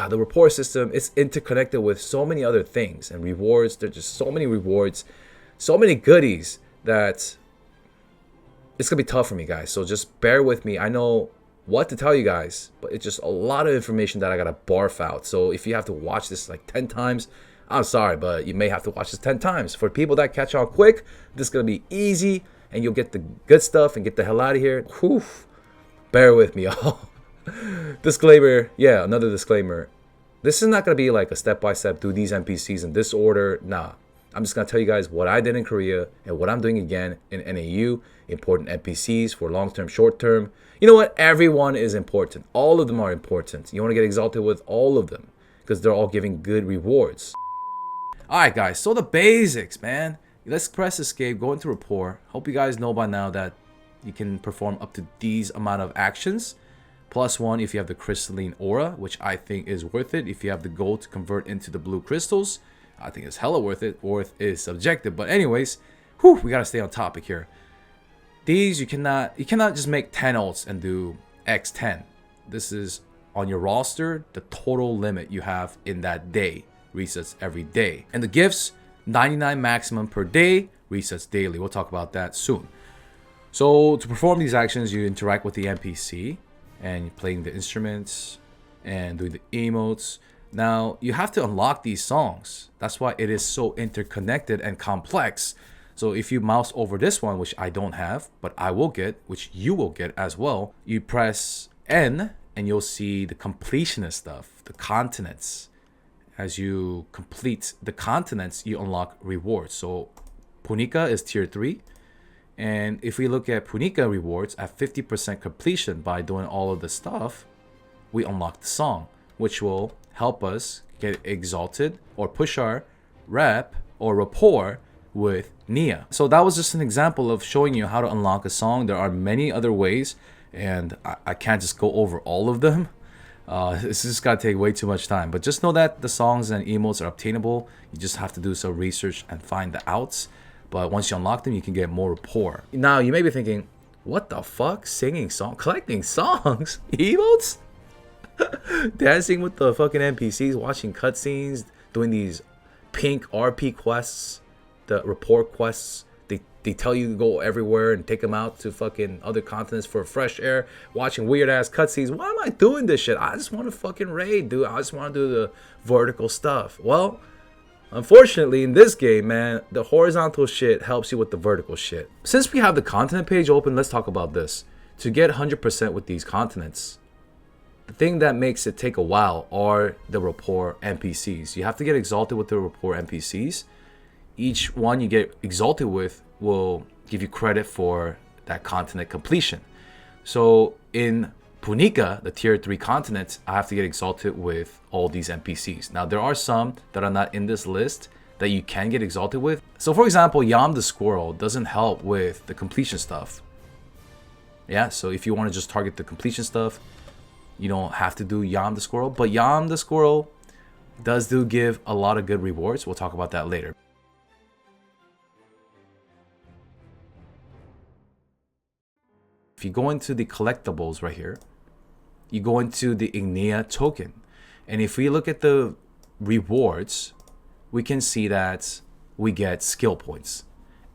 the reward system is interconnected with so many other things and rewards. There's just so many rewards, so many goodies that it's gonna be tough for me, guys. So just bear with me. I know what to tell you guys, but it's just a lot of information that I gotta barf out. So if you have to watch this like 10 times, I'm sorry, but you may have to watch this 10 times. For people that catch on quick, this is gonna be easy and you'll get the good stuff and get the hell out of here. Whew. Bear with me, y'all. Disclaimer, yeah, another disclaimer. This is not gonna be like a step-by-step, do these NPCs in this order. Nah, I'm just gonna tell you guys what I did in Korea and what I'm doing again in NAU. Important NPCs for long-term, short-term. You know what? Everyone is important. All of them are important. You wanna get exalted with all of them because they're all giving good rewards. Alright guys, so the basics, man. Let's press escape, go into Rapport. Hope you guys know by now that you can perform up to these amount of actions. +1 if you have the crystalline aura, which I think is worth it. If you have the gold to convert into the blue crystals, I think it's hella worth it. Worth is subjective. But anyways, we gotta stay on topic here. These you cannot just make 10 ults and do X10. This is on your roster, the total limit you have in that day. Resets every day. And the gifts, 99 maximum per day, resets daily. We'll talk about that soon. So to perform these actions, you interact with the NPC and playing the instruments and doing the emotes. Now you have to unlock these songs. That's why it is so interconnected and complex. So if you mouse over this one, which I don't have, but I will get, which you will get as well, you press N and you'll see the completionist stuff, the continents. As you complete the continents, you unlock rewards. So Punika is tier 3. And if we look at Punika rewards at 50% completion by doing all of the stuff, we unlock the song, which will help us get exalted or push our rep or rapport with Nia. So that was just an example of showing you how to unlock a song. There are many other ways, and I can't just go over all of them. This is gonna take way too much time. But just know that the songs and emotes are obtainable. You just have to do some research and find the outs. But once you unlock them, you can get more rapport. Now, you may be thinking, what the fuck? Singing songs? Collecting songs? Emotes? Dancing with the fucking NPCs, watching cutscenes, doing these pink RP quests, the rapport quests. They tell you to go everywhere and take them out to fucking other continents for fresh air, watching weird ass cutscenes. Why am I doing this shit? I just want to fucking raid, dude. I just want to do the vertical stuff. Well, unfortunately, in this game, man, the horizontal shit helps you with the vertical shit. Since we have the continent page open, let's talk about this. To get 100% with these continents, the thing that makes it take a while are the rapport NPCs. You have to get exalted with the rapport NPCs. Each one you get exalted with will give you credit for that continent completion. So in Punika, the tier 3 continents, I have to get exalted with all these NPCs. Now, there are some that are not in this list that you can get exalted with. So, for example, Yam the Squirrel doesn't help with the completion stuff. Yeah, so if you want to just target the completion stuff, you don't have to do Yam the Squirrel. But Yam the Squirrel does give a lot of good rewards. We'll talk about that later. If you go into the collectibles right here, you go into the Ignea token. And if we look at the rewards, we can see that we get skill points.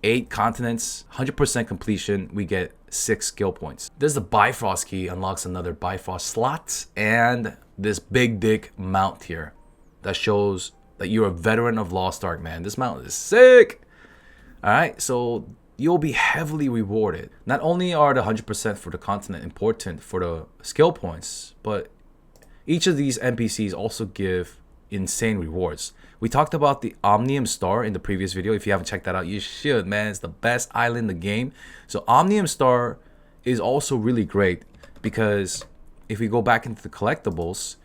8 continents, 100% completion, we get 6 skill points. There's the Bifrost key, unlocks another Bifrost slot, and this big dick mount here that shows that you're a veteran of Lost Ark, man. This mount is sick. All right, so you'll be heavily rewarded. Not only are the 100% for the continent important for the skill points, but each of these NPCs also give insane rewards. We talked about the Omnium Star in the previous video. If you haven't checked that out, you should, man. It's the best island in the game. So Omnium Star is also really great because if we go back into the collectibles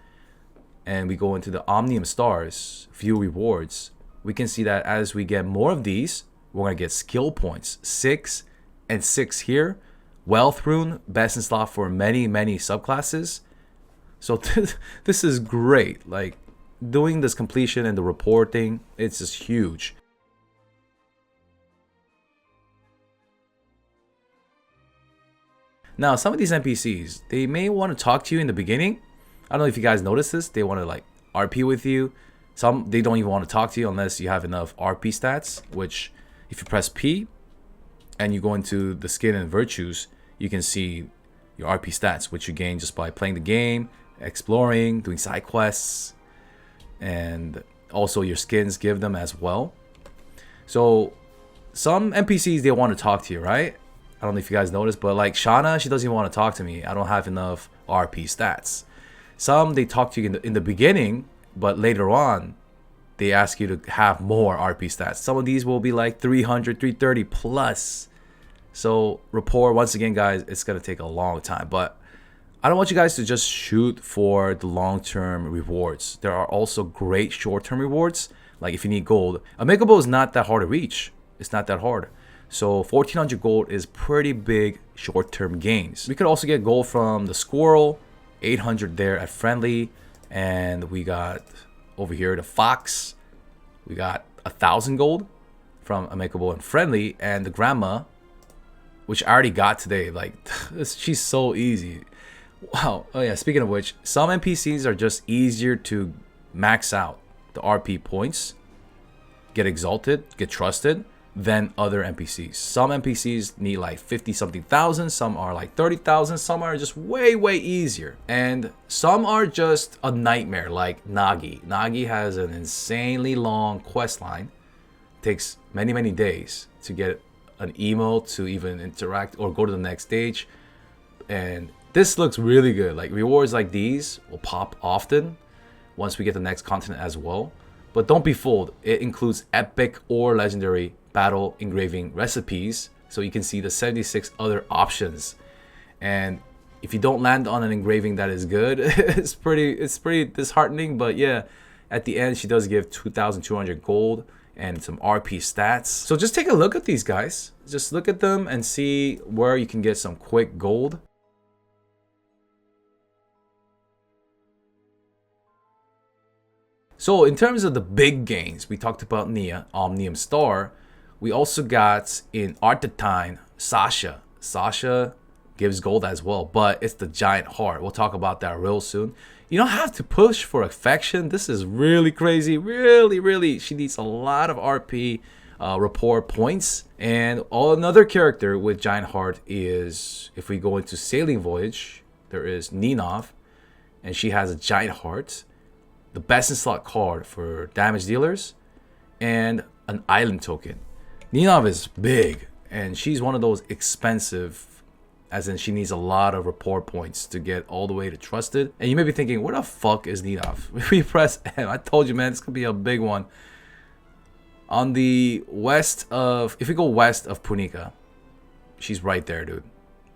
and we go into the Omnium Stars, view rewards, we can see that as we get more of these, we're going to get skill points. 6 and 6 here. Wealth Rune, best in slot for many, many subclasses. So this is great. Like, doing this completion and the reporting, it's just huge. Now, some of these NPCs, they may want to talk to you in the beginning, I don't know if you guys notice this. They want to like RP with you. Some, they don't even want to talk to you unless you have enough RP stats, which if you press P and you go into the skin and virtues, you can see your RP stats, which you gain just by playing the game, exploring, doing side quests, and also your skins give them as well. So some NPCs, they want to talk to you, right? I don't know if you guys noticed, but like Shauna, she doesn't even want to talk to me. I don't have enough RP stats. Some, they talk to you in the beginning, but later on, they ask you to have more RP stats. Some of these will be like 300, 330 plus. So Rapport, once again, guys, it's going to take a long time. But I don't want you guys to just shoot for the long-term rewards. There are also great short-term rewards. Like if you need gold, Amicable is not that hard to reach. It's not that hard. So 1400 gold is pretty big short-term gains. We could also get gold from the squirrel, 800 there at friendly. And we got over here the fox. We got 1000 gold from Amicable and friendly. And the grandma, which I already got today. Like, she's so easy. Wow. Oh yeah, speaking of which, some NPCs are just easier to max out the RP points, get exalted, get trusted, than other NPCs. Some NPCs need like 50 something thousand, some are like 30,000, some are just way easier, and some are just a nightmare, like Nagi. Nagi has an insanely long quest line, takes many days to get an emote to even interact or go to the next stage. And this looks really good. Like rewards like these will pop often once we get the next continent as well. But don't be fooled, it includes epic or legendary battle engraving recipes, so you can see the 76 other options. And if you don't land on an engraving that is good, it's pretty disheartening. But yeah, at the end she does give 2,200 gold and some RP stats. So just take a look at these guys. Just look at them and see where you can get some quick gold. So in terms of the big gains, we talked about Nia, Omnium Star. We also got in Artetine, Sasha. Sasha gives gold as well, but it's the giant heart. We'll talk about that real soon. You don't have to push for affection. This is really crazy. Really. She needs a lot of RP rapport points. And another character with giant heart is, if we go into Sailing Voyage, there is Ninov, and she has a giant heart. The best in slot card for damage dealers, and an island token. Ninov is big, and she's one of those expensive, as in she needs a lot of rapport points to get all the way to trusted. And you may be thinking, what the fuck is Ninov? If we press M, I told you, man, this could be a big one. On the west of, if we go west of Punica, she's right there, dude.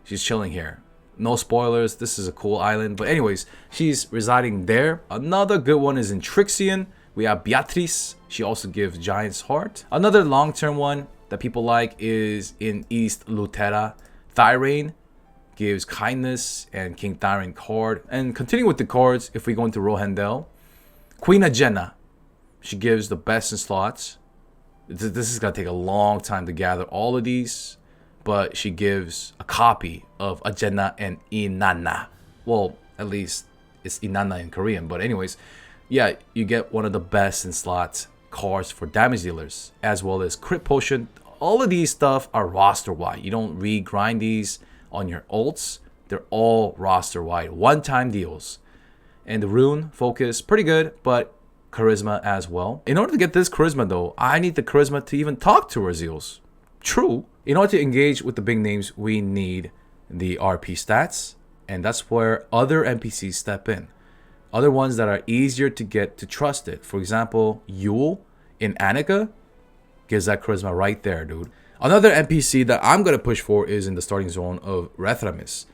She's chilling here. No spoilers, this is a cool island. But anyways, she's residing there. Another good one is in Trixion. We have Beatrice. She also gives Giant's Heart. Another long-term one that people like is in East Lutera. Thyrane gives Kindness and King Thyrane card. And continuing with the cards, if we go into Rohendel, Queen Agenna. She gives the best in slots. This is going to take a long time to gather all of these. But she gives a copy of Agenna and Inanna. Well, at least it's Inanna in Korean. But anyways, yeah, you get one of the best in slot cards for damage dealers, as well as crit potion. All of these stuff are roster wide. You don't re-grind these on your ults. They're all roster wide, one-time deals. And the rune focus, pretty good, but charisma as well. In order to get this charisma though, I need the charisma to even talk to our ZEALS. True. In order to engage with the big names, we need the RP stats, and that's where other NPCs step in. Other ones that are easier to get to trusted. For example, Yule in Annika gives that charisma right there, dude. Another NPC that I'm going to push for is in the starting zone of Rethramis,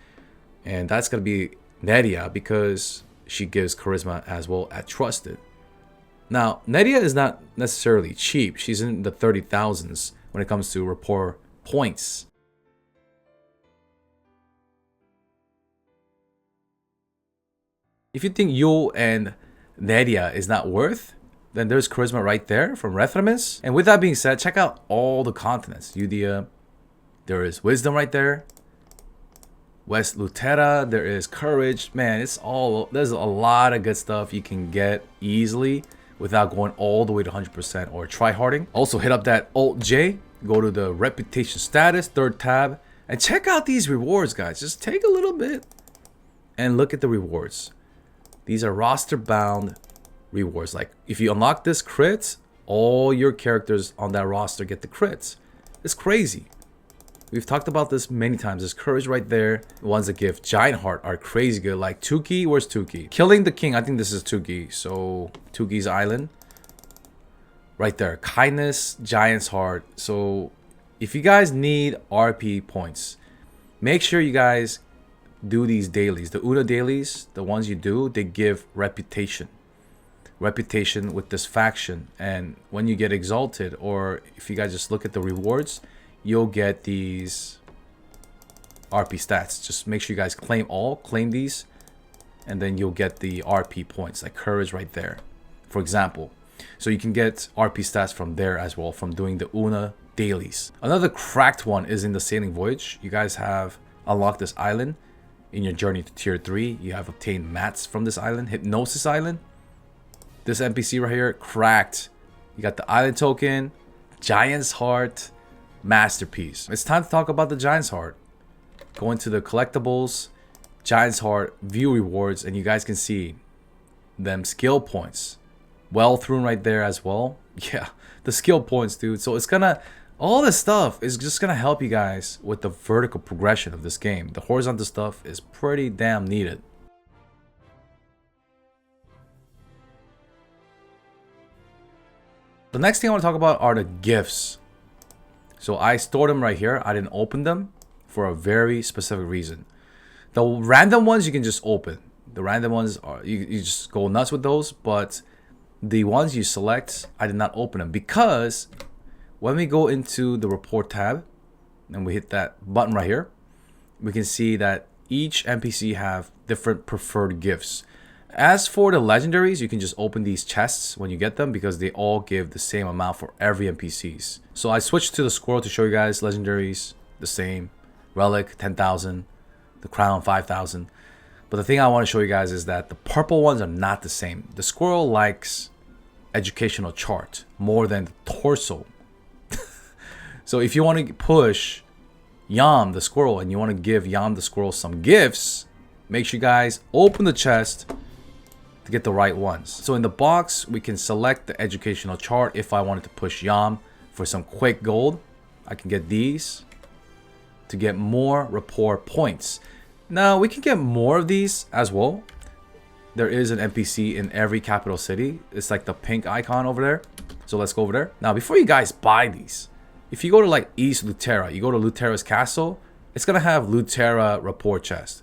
and that's going to be Nedia because she gives charisma as well at trusted. Now, Nedia is not necessarily cheap. She's in the 30,000s when it comes to rapport points. If you think Yule and Nedia is not worth, then there's charisma right there from Rethramis. And with that being said, check out all the continents. Eudia, there is wisdom right there. West Lutera, there is Courage. Man, there's a lot of good stuff you can get easily without going all the way to 100% or tryharding. Also hit up that Alt J, go to the reputation status, third tab, and check out these rewards, guys. Just take a little bit and look at the rewards. These are roster bound rewards. Like if you unlock this crit, all your characters on that roster get the crits. It's crazy. We've talked about this many times. There's Courage right there. The ones that give Giant Heart are crazy good. Like Tuki, where's Tuki? Killing the King, I think this is Tuki. So Tuki's Island. Right there. Kindness, Giant's Heart. So if you guys need RP points, make sure you guys do these dailies. The Una dailies, the ones you do, they give reputation. Reputation with this faction. And when you get exalted, or if you guys just look at the rewards, you'll get these RP stats. Just make sure you guys claim these, and then you'll get the RP points, like Courage right there, for example. So you can get RP stats from there as well, from doing the Una dailies. Another cracked one is in the Sailing Voyage. You guys have unlocked this island in your journey to tier 3. You have obtained mats from this island. Hypnosis Island. This NPC right here, cracked. You got the island token, Giant's Heart, masterpiece. It's time to talk about the Giant's Heart. Go into the collectibles, Giant's Heart, view rewards, and you guys can see them skill points. Well thrown right there as well. Yeah, the skill points, dude. So it's gonna, all this stuff is just gonna help you guys with the vertical progression of this game. The horizontal stuff is pretty damn needed. The next thing I want to talk about are the gifts. So I stored them right here. I didn't open them for a very specific reason. The random ones you can just open. The random ones are you just go nuts with those. But the ones you select, I did not open them because when we go into the Rapport tab and we hit that button right here, we can see that each NPC have different preferred gifts. As for the legendaries, you can just open these chests when you get them because they all give the same amount for every NPCs. So I switched to the squirrel to show you guys legendaries, the same. Relic, 10,000. The crown, 5,000. But the thing I want to show you guys is that the purple ones are not the same. The squirrel likes educational chart more than the torso. So if you want to push Yam the squirrel and you want to give Yam the squirrel some gifts, make sure you guys open the chest to get the right ones. So in the box, we can select the educational chart. If I wanted to push Yam for some quick gold, I can get these to get more rapport points. Now we can get more of these as well. There is an NPC in every capital city. It's like the pink icon over there. So let's go over there. Now before you guys buy these, if you go to like East Lutera, you go to Lutera's castle, it's gonna have Lutera rapport chest.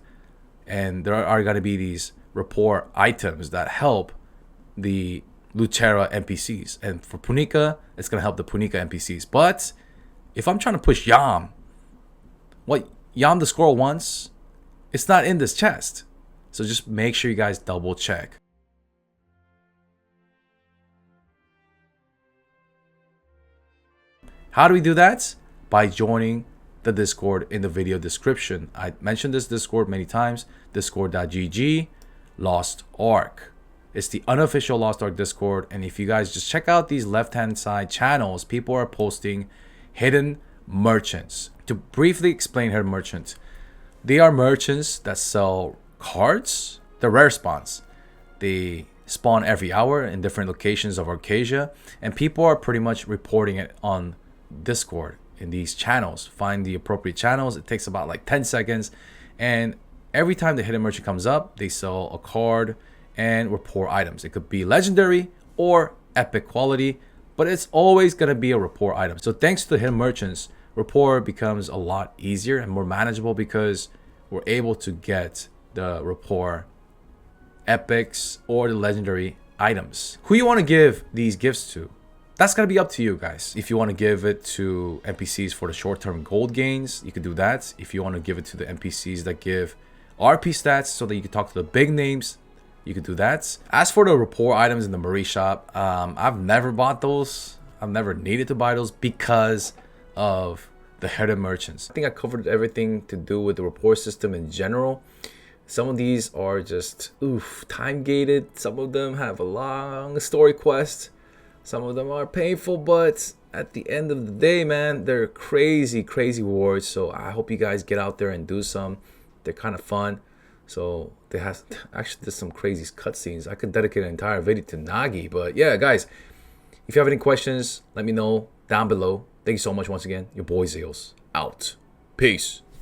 And there are gonna be these rapport items that help the Lutera NPCs. And for Punica, it's gonna help the Punica NPCs. But if I'm trying to push Yam, what Yam the squirrel wants, it's not in this chest. So just make sure you guys double check. How do we do that? By joining the Discord in the video description. I mentioned this Discord many times. Discord.gg Lost Ark. It's the unofficial Lost Ark Discord. And if you guys just check out these left-hand side channels, people are posting hidden merchants. To briefly explain hidden merchants, they are merchants that sell cards. They're rare spawns. They spawn every hour in different locations of Arcasia. And people are pretty much reporting it on Discord in these channels. Find the appropriate channels. It takes about like 10 seconds. And every time the hidden merchant comes up, they sell a card and rapport items. It could be legendary or epic quality, but it's always going to be a rapport item. So thanks to the hidden merchants, rapport becomes a lot easier and more manageable because we're able to get the rapport epics or the legendary items. Who you want to give these gifts to? That's going to be up to you guys. If you want to give it to NPCs for the short-term gold gains, you could do that. If you want to give it to the NPCs that give RP stats so that you can talk to the big names, you could do that. As for the rapport items in the Marie shop, I've never bought those. I've never needed to buy those because of the headed merchants. I think I covered everything to do with the reward system in general. Some of these are just time gated. Some of them have a long story quest. Some of them are painful, but at the end of the day, man, they're crazy rewards. So I hope you guys get out there and do some. They're kind of fun. So they have actually there's some crazy cutscenes. I could dedicate an entire video to Nagi, but yeah, guys, if you have any questions, let me know down below. Thank you so much once again. Your boy ZEALS out. Peace.